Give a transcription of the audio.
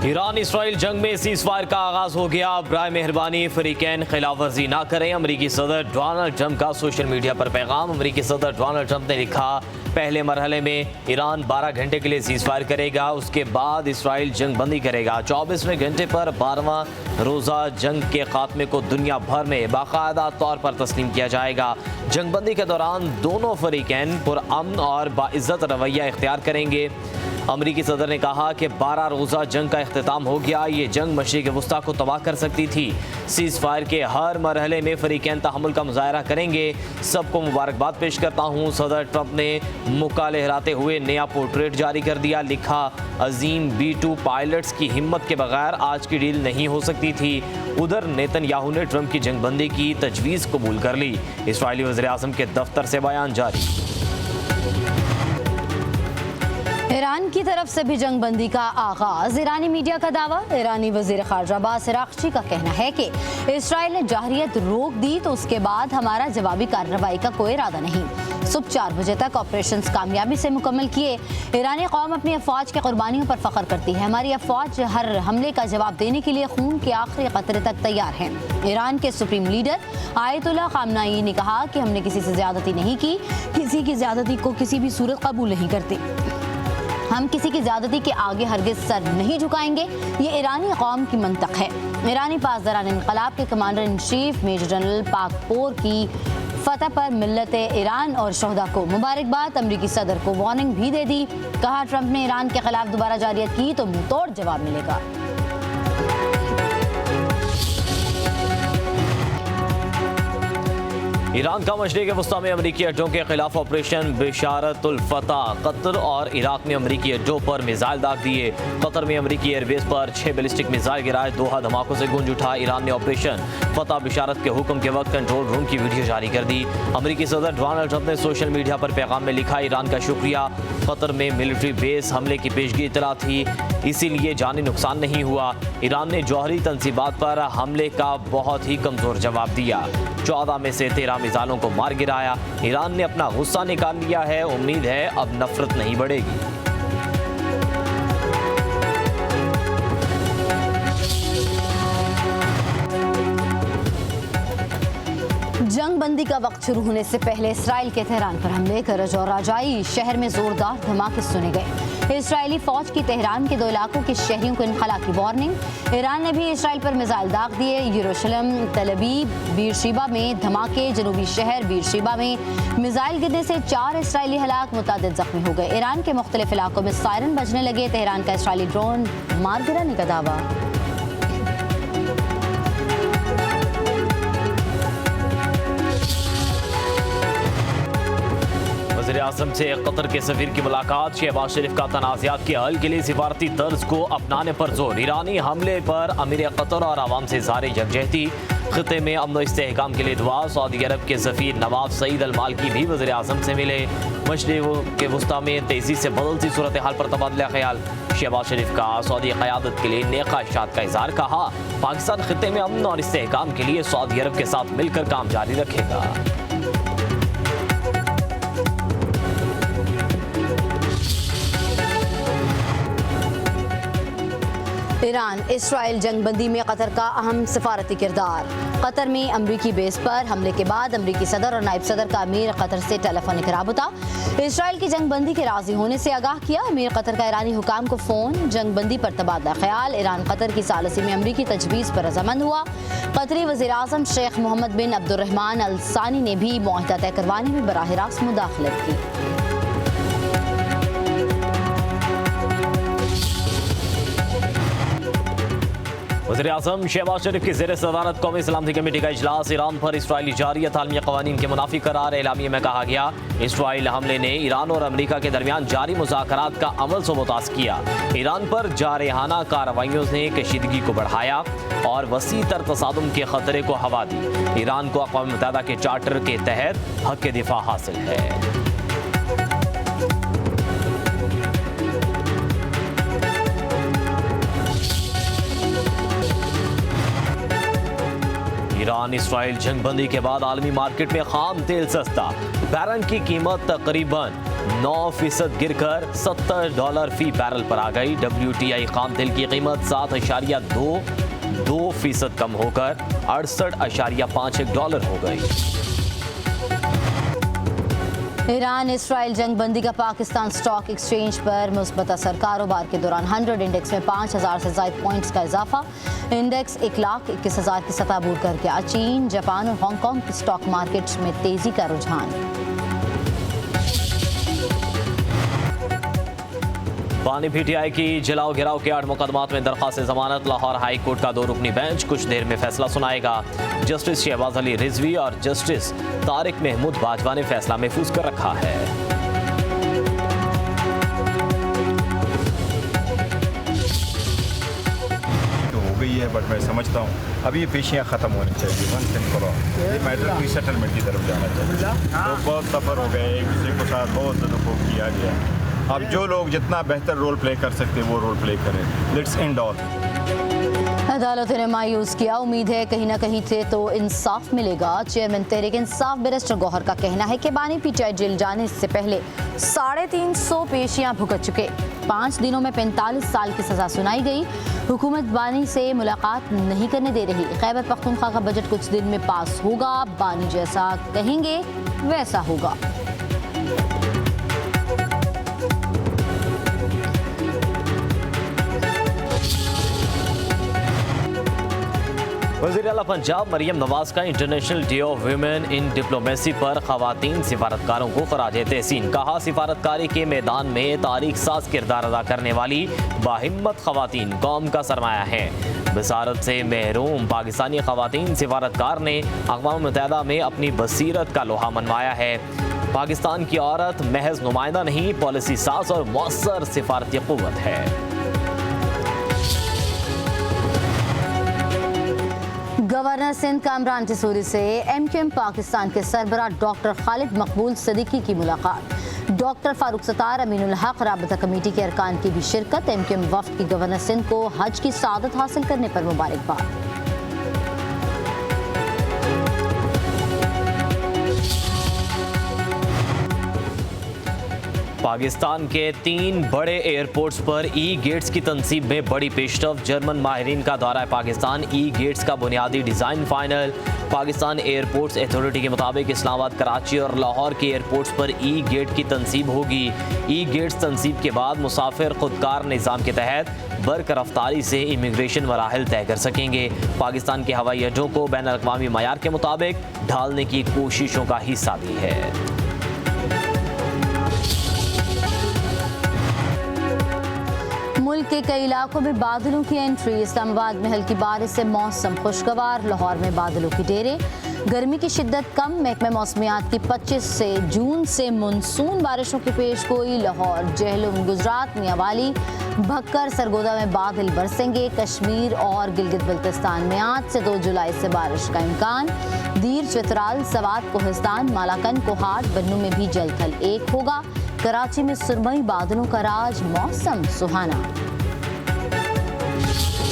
Iran Israel जंग में ceasefire का आगाज हो गया। बराए मेहरबानी फरीकैन खिलाफ वर्जी ना करें। अमरीकी सदर डोनाल्ड ट्रंप का सोशल मीडिया पर पैगाम। अमरीकी सदर डोनाल्ड ट्रंप ने लिखा, पहले मरहले में ईरान 12 घंटे के लिए सीज़फायर करेगा, उसके बाद इसराइल जंग बंदी करेगा। 24वें घंटे पर 12वां रोज़ा जंग के खात्मे को दुनिया भर में बाकायदा तौर पर तस्लीम किया जाएगा। जंग बंदी के दौरान दोनों फरीकैन पुरअमन और बाइज़्ज़त रवैया इख्तियार करेंगे। अमरीकी सदर ने कहा कि 12 रोज़ा जंग का अख्तिताम हो गया। ये जंग मशरिक़ वस्ता को तबाह कर सकती थी। सीज़ फायर के हर मरहले में फ़रीक़ैन तहम्मुल का मुज़ाहरा करेंगे। सबको मुबारकबाद पेश करता हूँ। सदर ट्रंप ने मुक्का लहराते हुए नया पोर्ट्रेट जारी कर दिया। लिखा, अजीम B-2 पायलट्स की हिम्मत के बगैर आज की डील नहीं हो सकती थी। उधर नेतन्याहू ने ट्रंप की जंग बंदी की तजवीज़ कबूल कर ली। इसराइली वज़ीर-ए-आज़म के दफ्तर से बयान जारी। ईरान की तरफ से भी जंग बंदी का आगाज। ईरानी मीडिया का दावा। ईरानी वज़ीर ख़ारिजा अब्बास अराग़ची का कहना है कि इसराइल ने जाहिरियत रोक दी तो उसके बाद हमारा जवाबी कार्रवाई का कोई इरादा नहीं। सुबह 4 बजे तक ऑपरेशन कामयाबी से मुकम्मल किए। ईरानी कौम अपनी अफवाज की कुर्बानियों पर फ़ख्र करती है। हमारी अफवाज हर हमले का जवाब देने के लिए खून के आखिरी कतरे तक तैयार हैं। ईरान के सुप्रीम लीडर आयतुल्लाह ख़ामनेई ने कहा कि हमने किसी से ज़्यादती नहीं की, किसी की ज़्यादती को किसी भी सूरत कबूल नहीं करते। हम किसी की ज़्यादती के आगे हरगिज़ सर नहीं झुकाएंगे। ये ईरानी कौम की मंतक है। ईरानी पासदारान इनकलाब के commander in chief major general Pakpour की फतह पर मिल्लत ईरान और शहदा को मुबारकबाद। अमरीकी सदर को वार्निंग भी दे दी। कहा, ट्रंप ने ईरान के खिलाफ दोबारा जारियत की तो मुंहतोड़ जवाब मिलेगा। ईरान का मशरिक़ वस्ता में अमरीकी अड्डों के खिलाफ ऑपरेशन बिशारतुल फतह। कतर और इराक में अमरीकी अड्डों पर मिसाइल दाग दिए। कतर में अमरीकी एयरबेस पर 6 बैलिस्टिक मिसाइल गिराए। दोहा धमाकों से गूंज उठा। ईरान ने ऑपरेशन फतह बिशारत के हुक्म के वक्त कंट्रोल रूम की वीडियो जारी कर दी। अमरीकी सदर डोनाल्ड ट्रंप ने सोशल मीडिया पर पैगाम में लिखा, ईरान का शुक्रिया। कतर में मिलिट्री बेस हमले की पेशगी इतला थी, इसीलिए जानी नुकसान नहीं हुआ। ईरान ने जौहरी तंसीबात पर हमले का बहुत ही कमज़ोर जवाब दिया। 14 में से 13 मिसाइलों को मार गिराया। ईरान ने अपना गुस्सा निकाल लिया है। उम्मीद है अब नफरत नहीं बढ़ेगी। जंग बंदी का वक्त शुरू होने से पहले इसराइल के तेहरान पर हमले, करज और राजाई शहर में जोरदार धमाके सुने गए। इसराइली फौज की तेहरान के 2 इलाकों के शहरियों को इनखला की वार्निंग। ईरान ने भी इसराइल पर मिसाइल दाग दिए। यरूशलेम, तल अवीव, बीरशेबा में धमाके। जनूबी शहर बीरशेबा में मिसाइल गिरने से 4 इसराइली हलाक, मुतादिद जख्मी हो गए। ईरान के मुख्तलिफ इलाकों में सायरन बजने लगे। तेहरान का इसराइली ड्रोन मार गिराने का दावा। वज़ीर-ए-आज़म से कतर के सफीर की मुलाकात। शहबाज शरीफ का तनाज़ात के हल के लिए सिफारती तर्ज को अपनाने पर जोर। ईरानी हमले पर अमीर कतर और आवाम से इज़हार यकजहती। खित्ते में अमन व इस्तेहकाम के लिए दुआ। सऊदी अरब के सफीर नवाफ सईद अल मालिकी भी वज़ीर-ए-आज़म से मिले। मशरिक़ के वस्ता में तेज़ी से बदलती सूरत हाल पर तबादला ख्याल। शहबाज शरीफ का सऊदी क़यादत के लिए नेक ख्वाहिशात का इज़हार। कहा, पाकिस्तान खित्ते में अमन और इस्तेहकाम के लिए सऊदी अरब के साथ मिलकर काम जारी रखेगा। ईरान इसराइल जंग बंदी में कतर का अहम सिफारती किरदार। कतर में अमरीकी बेस पर हमले के बाद अमरीकी सदर और नायब सदर का अमीर कतर से टेलीफोनिक राबता। इसराइल की जंग बंदी के राजी होने से आगाह किया। अमीर कतर का ईरानी हुकाम को फ़ोन। जंग बंदी पर तबादला ख्याल। ईरान कतर की सालसी में अमरीकी तजवीज़ पर रजामंद हुआ। कतरी वज़ीर-ए-आज़म शेख मोहम्मद बिन अब्दुर्रहमान अल सानी ने भी मुआहिदा तय करवाने में बराह रास्त मुदाखलत की। वज़ीर-ए-आज़म शहबाज शरीफ की ज़ेर सदारत कौमी सलामती कमेटी का इजलास। ईरान पर इसराइली जारियत आलमी क़वानीन के मुनाफी करार। एलामिया में कहा गया, इसराइल हमले ने ईरान और अमरीका के दरमियान जारी मुज़ाकरात का अमल से मुतास किया। ईरान पर जारहाना कार्रवाइयों ने कशीदगी को बढ़ाया और वसी तर तसादुम के खतरे को हवा दी। ईरान को अक़वाम मुत्तहिदा के चार्टर के तहत हक़ दिफा हासिल है। ईरान इसराइल जंग बंदी के बाद आलमी मार्केट में खाम तेल सस्ता। बैरल की कीमत तकरीबन 9% गिरकर $70 फी बैरल पर आ गई। WTI खाम तेल की कीमत 7.2% कम होकर $68.51 हो गई। ईरान इसराइल जंग बंदी का पाकिस्तान स्टॉक एक्सचेंज पर मुस्बत असर। कारोबार के दौरान 100 इंडेक्स में 5,000 से ज्यादा पॉइंट्स का इजाफा। इंडेक्स 1,21,000 की सतह अबूर कर गया। चीन, जापान और हांगकांग के स्टॉक मार्केट्स में तेजी का रुझान। बानी PTI की जलाओ गिराव के 8 मुकदमात में दरख्वास्त जमानत। लाहौर हाई कोर्ट का 2 रुकनी बेंच कुछ देर में फैसला सुनाएगा। जस्टिस शहबाज अली रिजवी और जस्टिस तारिक महमूद बाजवा ने फैसला महफूज कर रखा है। तो हो गई है, बट मैं समझता हूँ अभी ये पेशियाँ ख़त्म होनी चाहिए। वंस एंड फॉर ऑल ये मैटर कोई सेटलमेंट की तरफ जाना चाहिए। तो बहुत सफ़र हो गए, एक दूसरे के साथ बहुत सदुपयोग किया गया। अब जो लोग जितना बेहतर रोल प्ले कर सकते हैं वो रोल प्ले करें। Let's end all. अदालत ने मायूस किया। उम्मीद है कहीं ना कहीं से तो इंसाफ मिलेगा। चेयरमैन तहरीक इंसाफ बैरिस्टर गौहर का कहना है कि बानी PTI जेल जाने से पहले 350 पेशियां भुगत चुके। 5 दिनों में 45 साल की सजा सुनाई गई। हुकूमत बानी से मुलाकात नहीं करने दे रही। खैबर पख्तूनख्वा का बजट कुछ दिन में पास होगा। बानी जैसा कहेंगे वैसा होगा। वज़ीर आला पंजाब मरियम नवाज का international day of women in diplomacy पर खवातीन सिफारतकारों को खराजे तहसीन। कहा, सिफारतकारी के मैदान में तारीख साज किरदार अदा करने वाली बाहिम्मत खवातीन कौम का सरमाया है। बसारत से महरूम पाकिस्तानी खवातीन सिफारतकार ने अक़वाम मुत्तहिदा में अपनी बसीरत का लोहा मनवाया है। पाकिस्तान की औरत महज नुमाइंदा नहीं, पॉलिसी साज और मौसर सिफारती क़ुव्वत है। गवर्नर सिंध कामरान टिसूरी से MQM पाकिस्तान के सरबराह डॉक्टर खालिद मकबूल सदीकी की मुलाकात। डॉक्टर फारूक सत्तार, अमीनुल हक, राबता कमेटी के अरकान की भी शिरकत। MQM वफ्द की गवर्नर सिंध को हज की सादत हासिल करने पर मुबारकबाद। पाकिस्तान के 3 बड़े एयरपोर्ट्स पर ई-गेट्स की तनसीब में बड़ी पेशरफ। जर्मन माहिरीन का दौरा पाकिस्तान। ई-गेट्स का बुनियादी design final. Pakistan airports authority के मुताबिक इस्लामाबाद, कराची और लाहौर के एयरपोर्ट्स पर ई-गेट की तनसीब होगी। ई-गेट्स तनसीब के बाद मुसाफिर खुदकार निज़ाम के तहत बर्क रफ्तारी से इमिग्रेशन मराहल तय कर सकेंगे। पाकिस्तान के हवाई अड्डों को बैन अल-अक़वामी मयार के मुताबिक ढालने की कोशिशों का हिस्सा भी है। मुल्क के कई इलाकों में बादलों की एंट्री। इस्लामाबाद में हल्की बारिश से मौसम खुशगवार। लाहौर में बादलों की डेरे। गर्मी की शिद्दत कम। महकमे मौसमियात की 25 जून से मानसून बारिशों की पेशगोई। लाहौर, जहलुम, गुजरात, मियांवाली, भक्कर, सरगोदा में बादल बरसेंगे। कश्मीर और गिलगित बल्तिस्तान में आज से 2 जुलाई से बारिश का इम्कान। दीर, चित्राल, सवात, कोहिस्तान, मालाकन, कोहाट, बन्नू में भी जलथल 1 होगा। कराची में सुरमई बादलों का राज। मौसम सुहाना।